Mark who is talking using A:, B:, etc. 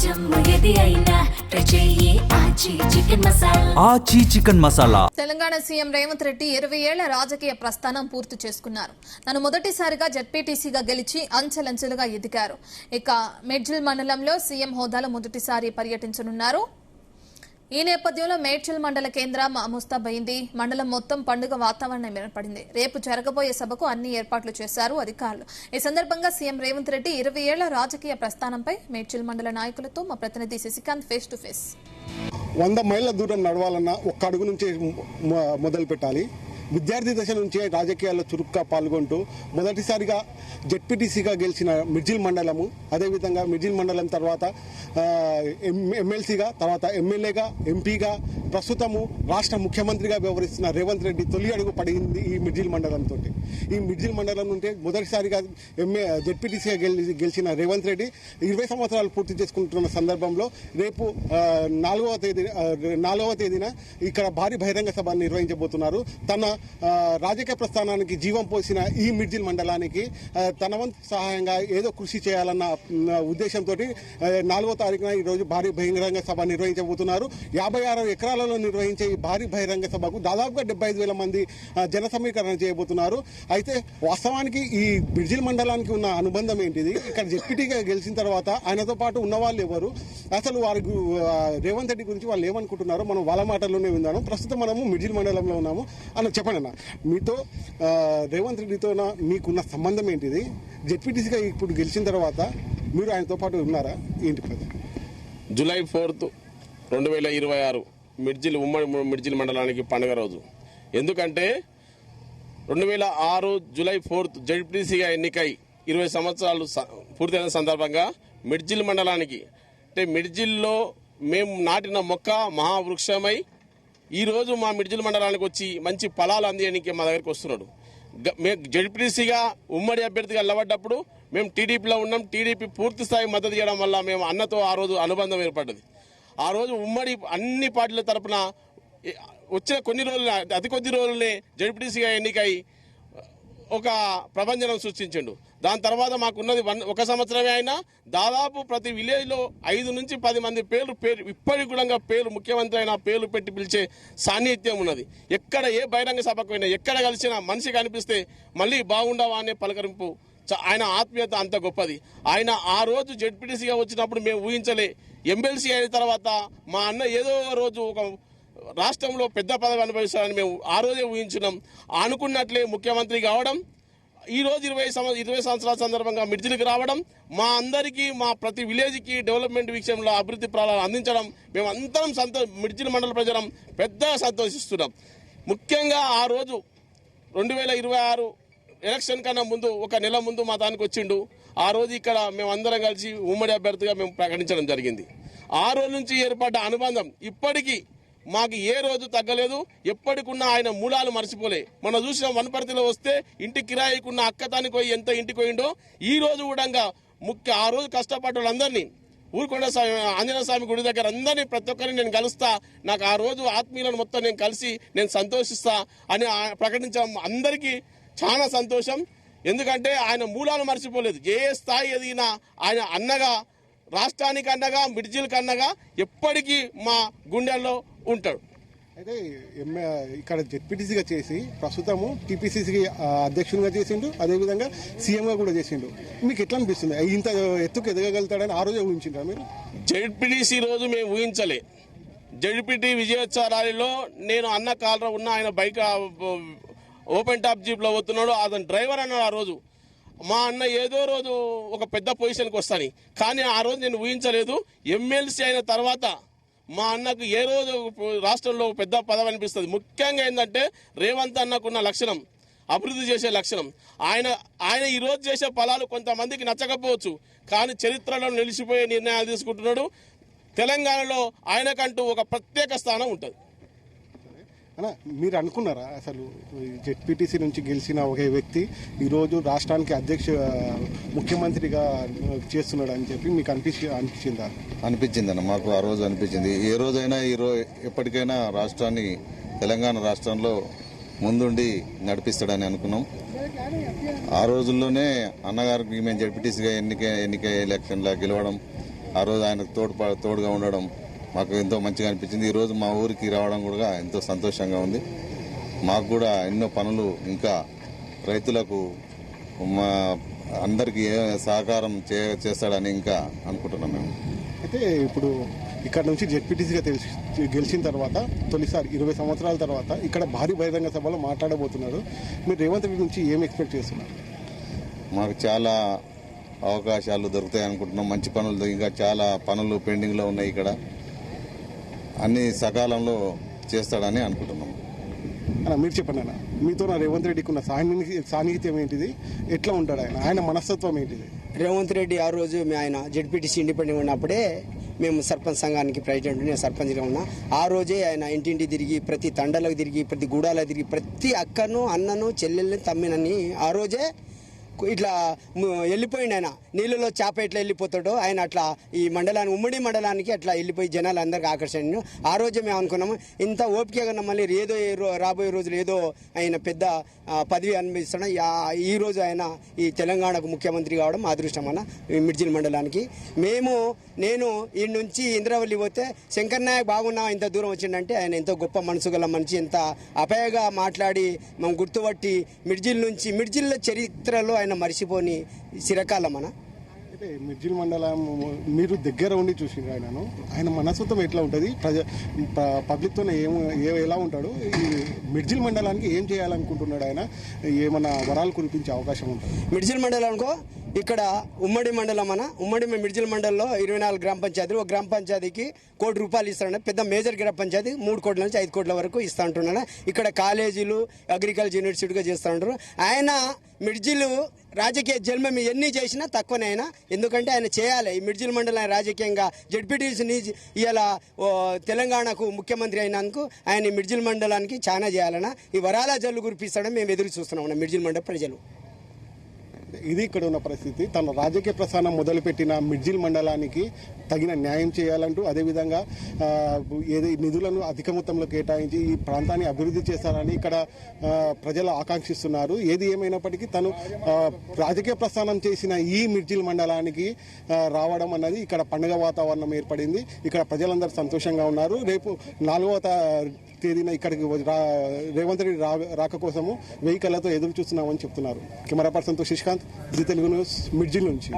A: ఆచి chicken masala.
B: Telangana CM Revanth Reddy 20 ఏళ్ల రాజకీయ ప్రస్థానం పూర్తి చేసుకున్నారు. తను మొదటిసారిగా జెడ్పీటీసీగా గెలిచి అంచెలంచెలుగా ఎదిగారు. ఇక మేడ్చల్ మండలంలో సీఎం హోదాలో మొదటిసారి పర్యటించనున్నారు. ఈ నేపథ్యంలో మేడ్చల్ మండల కేంద్రం ముస్తాబైంది. మండలం మొత్తం పండుగ వాతావరణం ఏర్పడింది. రేపు జరగబోయే సభకు అన్ని ఏర్పాట్లు చేశారు అధికారులు. ఈ సందర్భంగా సీఎం రేవంత్ రెడ్డి 20 ఏళ్ల రాజకీయ ప్రస్థానంపై మేడ్చల్ మండల నాయకులతో మా ప్రతినిధి శశికాంత్ ఫేస్ టు ఫేస్.
C: 100 మైళ్ళ దూరం నడవాలన్నా ఒక్క అడుగు నుంచి మొదలు పెట్టాలి. విద్యార్థి దశ నుంచే రాజకీయాల్లో చురుగ్గా పాల్గొంటూ మొదటిసారిగా జెడ్పీటీసీగా గెలిచిన మిడ్జిల్ మండలము, అదేవిధంగా మిడ్జిల్ మండలం తర్వాత ఎమ్మెల్సీగా, తర్వాత ఎమ్మెల్యేగా, ఎంపీగా, ప్రస్తుతము రాష్ట్ర ముఖ్యమంత్రిగా వ్యవహరిస్తున్న రేవంత్ రెడ్డి తొలి అడుగు పడింది ఈ మిడ్జిల్ మండలంతో. ఈ మిడ్జిల్ మండలం నుండి మొదటిసారిగా జెడ్పీటీసీగా గెలిచిన రేవంత్ రెడ్డి 20 సంవత్సరాలు పూర్తి చేసుకుంటున్న సందర్భంలో రేపు 4వ తేదీన ఇక్కడ భారీ బహిరంగ సభ నిర్వహించబోతున్నారు. తన రాజకీయ ప్రస్థానానికి జీవం పోసిన ఈ మిడ్జిల్ మండలానికి తన వంతు సహాయంగా ఏదో కృషి చేయాలన్న ఉద్దేశంతో 4వ తారీఖున ఈరోజు భారీ బహిరంగ సభ నిర్వహించబోతున్నారు. 56 ఎకరాలలో నిర్వహించే ఈ భారీ బహిరంగ సభకు దాదాపుగా 75,000 మంది జన సమీకరణ చేయబోతున్నారు. అయితే వాస్తవానికి ఈ మిడ్జిల్ మండలానికి ఉన్న అనుబంధం ఏంటిది, ఇక్కడ జెడ్పీటీగా గెలిచిన తర్వాత ఆయనతో పాటు ఉన్న వాళ్ళు ఎవరు, అసలు వారికి రేవంత్ రెడ్డి గురించి వాళ్ళు ఏమనుకుంటున్నారో మనం వాళ్ళ మాటల్లోనే విన్నాము. ప్రస్తుతం మనము మిడ్జిల్ మండలంలో ఉన్నాము. అన్న చెప్పండి అన్న, మీతో రేవంత్ రెడ్డితో మీకున్న సంబంధం ఏంటిది? జెడ్పీటీసీగా ఇప్పుడు గెలిచిన తర్వాత మీరు ఆయనతో పాటు ఉన్నారా ఏంటి?
D: జూలై 4, 2026 ఉమ్మడి మిడ్జిల్ మండలానికి పండుగ రోజు. ఎందుకంటే 2006 జూలై 4 జెడ్పీటీసీగా ఎన్నికై 20 సంవత్సరాలు పూర్తయిన సందర్భంగా మిడ్జిల్ మండలానికి, అంటే మిడ్జిల్లో మేము నాటిన మొక్క మహావృక్షమై ఈరోజు మా మిడ్జిల్ మండలానికి వచ్చి మంచి ఫలాలు అందియడానికి మా దగ్గరికి వస్తున్నాడు. మేము జెడ్పీటీసీగా ఉమ్మడి అభ్యర్థిగా నిలబడ్డప్పుడు మేము టీడీపీలో ఉన్నాం. టీడీపీ పూర్తి స్థాయి మద్దతు ఇవ్వడం వల్ల మేము అన్నతో ఆ రోజు అనుబంధం ఏర్పడ్డది. ఆ రోజు ఉమ్మడి అన్ని పార్టీల తరఫున వచ్చిన అతి కొద్ది రోజులనే జెడ్పీటీసీగా ఎన్నికై ఒక ప్రభంజనం సృష్టించిండు. దాని తర్వాత మాకున్నది 1 సంవత్సరమే అయినా దాదాపు ప్రతి విలేజ్లో 5 నుంచి 10 మంది పేరు ఇప్పటికి కూడా పేరు ముఖ్యమంత్రి అయినా పేర్లు పెట్టి పిలిచే సాన్నిధ్యం ఉన్నది. ఎక్కడ ఏ బహిరంగ సభకు అయినా ఎక్కడ కలిసినా మనిషి కనిపిస్తే మళ్ళీ బాగుండవా అనే పలకరింపు. ఆయన ఆత్మీయత అంత గొప్పది. ఆయన ఆ రోజు జెడ్పీటీసీగా వచ్చినప్పుడు మేము ఊహించలే. ఎమ్మెల్సీ అయిన తర్వాత మా అన్న ఏదో రోజు ఒక రాష్ట్రంలో పెద్ద పదవి అనుభవిస్తారని మేము ఆ రోజే ఊహించున్నాం. అనుకున్నట్లే ముఖ్యమంత్రి కావడం, ఈ రోజు 20 సంవత్సరాల సందర్భంగా మిడ్జిల్కి రావడం, మా అందరికీ మా ప్రతి విలేజ్కి డెవలప్మెంట్ విషయంలో అభివృద్ధి ఫలాలు అందించడం, మేము అందరం మిడ్జిల్ మండల ప్రజలం పెద్దగా సంతోషిస్తున్నాం. ముఖ్యంగా ఆ రోజు 2026 ఎలక్షన్ కన్నా ముందు 1 నెల ముందు మా దానికి వచ్చిండు. ఆ రోజు ఇక్కడ మేము అందరం కలిసి ఉమ్మడి అభ్యర్థిగా మేము ప్రకటించడం జరిగింది. ఆ రోజు నుంచి ఏర్పడ్డ అనుబంధం ఇప్పటికీ మాకు ఏ రోజు తగ్గలేదు. ఎప్పటికున్న ఆయన మూలాలు మర్చిపోలే. మనం చూసిన వనపర్తిలో వస్తే ఇంటి కిరాయికున్న అక్కతానికి పోయి ఎంత ఇంటికి పోయిండో ఈ రోజు కూడా ఆ రోజు కష్టపడ్డ వాళ్ళందరినీ ఊరుకొండ ఆంజనేయ స్వామి గుడి దగ్గర అందరినీ ప్రతి ఒక్కరిని నేను కలుస్తా, నాకు ఆ రోజు ఆత్మీయులను మొత్తం నేను కలిసి నేను సంతోషిస్తా అని ప్రకటించడం అందరికీ చాలా సంతోషం. ఎందుకంటే ఆయన మూలాలు మర్చిపోలేదు. ఏ స్థాయి ఎదిగినా ఆయన అన్నగా, రాష్ట్రానికి అన్నగా, మిడ్జిల్కి అన్నగా ఎప్పటికీ మా గుండెల్లో ఉంటాడు.
C: అయితే ఇక్కడ జెడ్పీటీసీగా చేసి ప్రస్తుతము టీపీసీసీకి అధ్యక్షునిగా చేసిండు, అదేవిధంగా సీఎంగా కూడా చేసిండు. మీకు ఎట్లా అనిపిస్తుంది? ఇంత ఎత్తుకు ఎదగలుగుతాడని ఆ రోజే ఊహించిండ్రా మీరు?
D: జెడ్పీటీసీ రోజు మేము ఊహించలే. జెడ్పీటీ విజయోత్సవ ర్యాలీలో నేను అన్న కాలరా ఉన్న ఆయన బైక్ ఓపెన్ టాప్ జీప్లో పోతున్నాడు. అతను డ్రైవర్ అన్నాడు. ఆ రోజు మా అన్న ఏదో రోజు ఒక పెద్ద పొజిషన్కి వస్తాను, కానీ ఆ రోజు నేను ఊహించలేదు. ఎమ్మెల్సీ అయిన తర్వాత మా అన్నకు ఏ రోజు రాష్ట్రంలో పెద్ద పదవి అనిపిస్తుంది. ముఖ్యంగా ఏంటంటే రేవంత్ అన్నకున్న లక్షణం అభివృద్ధి చేసే లక్షణం. ఆయన ఈరోజు చేసే ఫలాలు కొంతమందికి నచ్చకపోవచ్చు, కానీ చరిత్రలో నిలిచిపోయే నిర్ణయాలు తీసుకుంటున్నాడు. తెలంగాణలో ఆయనకంటూ ఒక ప్రత్యేక స్థానం ఉంటుంది.
C: అన్న, మీరు అనుకున్నారా అసలు జెడ్పీటీసీ నుంచి గెలిచిన ఒక వ్యక్తి ఈరోజు రాష్ట్రానికి ముఖ్యమంత్రిగా చేస్తున్నాడు అని చెప్పి మీకు అనిపించిందా?
E: అనిపించిందన్న, మాకు ఆ రోజు అనిపించింది. ఏ రోజైనా ఎప్పటికైనా రాష్ట్రాన్ని, తెలంగాణ రాష్ట్రంలో ముందుండి నడిపిస్తాడని అనుకున్నాం. ఆ రోజుల్లోనే అన్నగారికి మేము జెడ్పీటీసీగా ఎన్నిక ఎలక్షన్లో గెలవడం, ఆ రోజు ఆయనకు తోడుగా ఉండడం మాకు ఎంతో మంచిగా అనిపించింది. ఈరోజు మా ఊరికి రావడం కూడా ఎంతో సంతోషంగా ఉంది. మాకు కూడా ఎన్నో పనులు ఇంకా రైతులకు మా అందరికీ సహకారం చేస్తాడని ఇంకా అనుకుంటున్నాం మేము.
C: అయితే ఇప్పుడు ఇక్కడ నుంచి జెడ్పీటీసీగా గెలిచిన తర్వాత తొలిసారి 20 సంవత్సరాల తర్వాత ఇక్కడ భారీ బహిరంగ సభలో మాట్లాడబోతున్నారు. మీరు రేవంత్ రెడ్డి నుంచి ఏం ఎక్స్పెక్ట్ చేస్తున్నారు?
E: మాకు చాలా అవకాశాలు దొరుకుతాయి అనుకుంటున్నాం. మంచి పనులు, ఇంకా చాలా పనులు పెండింగ్లో ఉన్నాయి. ఇక్కడ అన్ని సకాలంలో చేస్తాడని అనుకుంటున్నాం.
C: అన్న మీరు చెప్పండి అన్న, మీతో నా రేవంత్ రెడ్డికి ఉన్న సాన్నిహిత్యం ఏంటిది? ఎట్లా ఉంటాడు ఆయన మనస్తత్వం ఏంటిది?
F: రేవంత్ రెడ్డి ఆ రోజు ఆయన జెడ్పీటీసీ ఇండిపెండెంట్ ఉన్నప్పుడే మేము సర్పంచ్ సంఘానికి ప్రెసిడెంట్, నేను సర్పంచ్గా ఉన్నా. ఆ రోజే ఆయన ఇంటింటి తిరిగి, ప్రతి తండలకు తిరిగి, ప్రతి గూడాలకు తిరిగి, ప్రతి అక్కను, అన్నను, చెల్లెల్ని, తమ్మినని ఆ రోజే ఇట్లా వెళ్ళిపోయింది. ఆయన నీళ్ళలో చేప ఎట్లా వెళ్ళిపోతాడో ఆయన అట్లా ఈ మండలానికి, ఉమ్మడి మండలానికి అట్లా వెళ్ళిపోయి జనాలు అందరికీ ఆకర్షణ. ఆ రోజే మేము అనుకున్నాము ఇంత ఓపికగా మళ్ళీ ఏదో రాబోయే రోజులు ఏదో ఆయన పెద్ద పదవి అనుభవిస్తాడు. ఈ రోజు ఆయన ఈ తెలంగాణకు ముఖ్యమంత్రి కావడం అదృష్టం అన్న. ఈ మిడ్జిల్ మండలానికి నేను ఈ నుంచి ఇంద్రవల్లి పోతే శంకర్ నాయక్ బాగున్నా ఇంత దూరం వచ్చిందంటే ఆయన ఎంతో గొప్ప మనసు గల మనిషి, ఎంత అపాయగా మాట్లాడి మనం గుర్తుపట్టి మిడ్జిల్ చరిత్రలో ఆయన మరిచిపోని చిరకాలమన.
C: అయితే మిడ్జిల్ మండలం మీరు దగ్గర ఉండి చూసిండ్రు ఆయనను, ఆయన మనస్తత్వం ఎట్లా ఉంటుంది? పబ్లిక్తో ఎలా ఉంటాడు? ఈ మిడ్జిల్ మండలానికి ఏం చేయాలనుకుంటున్నాడు ఆయన? ఏమన్నా వరాలు కురిపించే అవకాశం ఉంటుంది?
F: మిడ్జిల్ మండలానికో ఇక్కడ ఉమ్మడి మండలం ఉమ్మడి మిడ్జిల్ మండలంలో 24 గ్రామ పంచాయతీలు, ఒక గ్రామ పంచాయతీకి ₹1 కోటి ఇస్తాడు. పెద్ద మేజర్ గ్రామ పంచాయతీ 3 కోట్ల నుంచి 5 కోట్ల వరకు ఇస్తా ఉంటున్నాడు. ఇక్కడ కాలేజీలు, అగ్రికల్చర్ యూనివర్సిటీగా చేస్తూ ఉంటారు. ఆయన మిడ్జిల్ రాజకీయ జన్మం ఎన్ని చేసినా తక్కువనే ఆయన, ఎందుకంటే ఆయన చేయాలి. ఈ మిడ్జిల్ మండలం రాజకీయంగా జెడ్పీటీసీని ఇలా తెలంగాణకు ముఖ్యమంత్రి అయినందుకు ఆయన మిడ్జిల్ మండలానికి చాలా చేయాలన్నా ఈ వరాల జల్లు కురిపిస్తాడని మేము ఎదురు చూస్తున్నాం మిడ్జిల్ మండల ప్రజలు.
C: ఇది ఇక్కడ ఉన్న పరిస్థితి. తన రాజకీయ ప్రస్థానం మొదలుపెట్టిన మిడ్జిల్ మండలానికి తగిన న్యాయం చేయాలంటూ, అదేవిధంగా నిధులను అధిక మొత్తంలో కేటాయించి ఈ ప్రాంతాన్ని అభివృద్ధి చేస్తారని ఇక్కడ ప్రజలు ఆకాంక్షిస్తున్నారు. ఏది ఏమైనప్పటికీ తను రాజకీయ ప్రస్థానం చేసిన ఈ మిడ్జిల్ మండలానికి రావడం అన్నది ఇక్కడ పండుగ వాతావరణం ఏర్పడింది. ఇక్కడ ప్రజలందరూ సంతోషంగా ఉన్నారు. రేపు 4వ తేదీన ఇక్కడికి రేవంత్ రెడ్డి రాక కోసము వెహికల్లతో ఎదురు చూస్తున్నామని చెప్తున్నారు. కెమెరా పర్సన్తో శశికాంత్, జీ తెలుగు న్యూస్, మిడ్జిల్ నుంచి.